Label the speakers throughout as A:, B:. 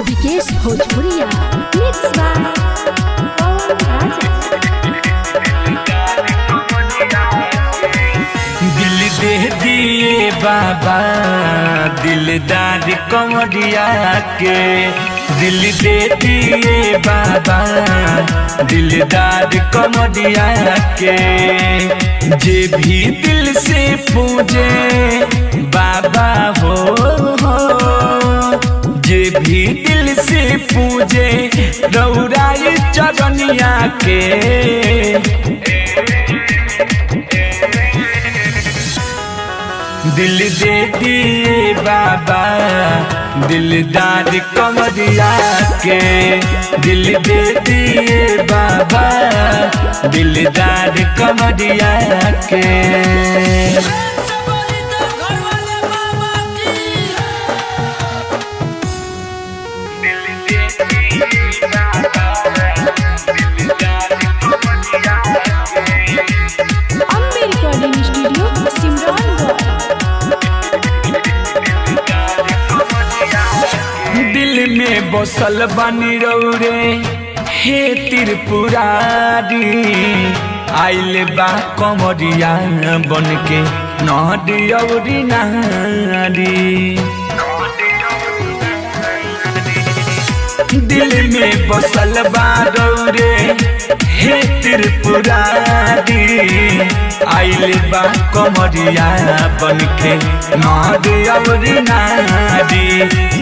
A: विकेश भोजपुरिया mix by पवन राजा।
B: दिल दे दिए बाबा दिलदार कमरिया के, दिल दे दिए बाबा दिलदार कमरिया के। जे भी दिल से पूजे बाबा हो, जे भी दिल से पूजे रौराई चरनिया के। दिल दे दिए बाबा दिलदार कमरिया के, दिल दे दिए बाबा दिलदार कमरिया के।
A: Ambe recording studio Simrangarh.
B: दिल में बसल बनी रौरे हे त्रिपुरारी, आइल बा कमरिया बन के नौरी नारी। दिल में बसल बा रौरे हे त्रिपुरारी, आइल बा कमरिया बन के नौरी नारी।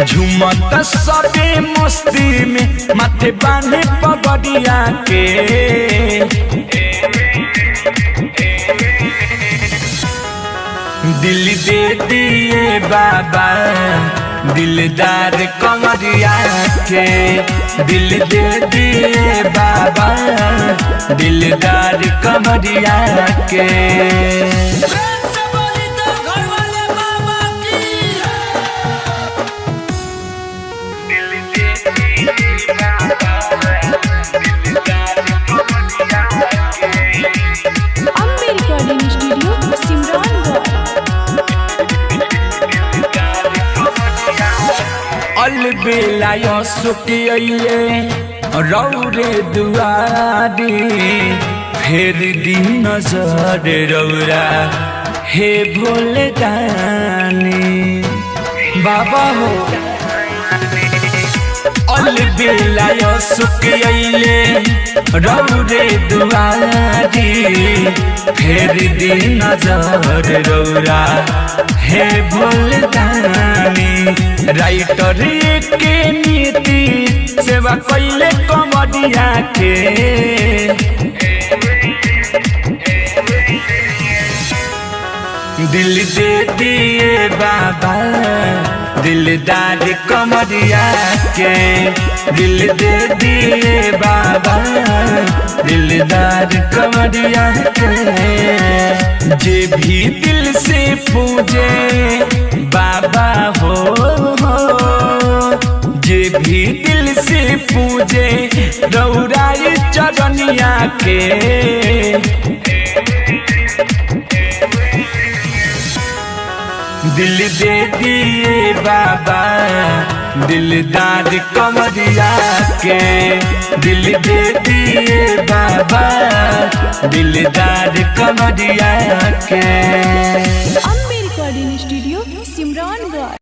B: झुमत सबे मस्ती में माथे बांधे पगड़िया के। दिल दे दिए बाबा दिलदार कमरिया के, दिल दे दिए बाबा दिलदार कमरिया के।
A: Ambe recording studio Simrangarh.
B: अलबेला सुखिए रौरे दुआरी, फेर दी नजर रौरा हे भोले दानी बाबा हो। अलबेला सुखिए रौरे दुआरी, फेर दी नजर रौरा हे भोले दानी। राइटर के नीति सेवा कैले कमरिया के। दिल दे दिए बाबा दिलदार कमरिया के, दिल दे दिए बाबा दिलदार कमरिया के। जे भी दिल से पूजे बाबा हो, जे भी दिल से पूजे रौराई चरनिया के। दिल दे दिए बाबा दिलदार कमरिया के, दिल दे दिए बाबा दिलदार कमरिया के।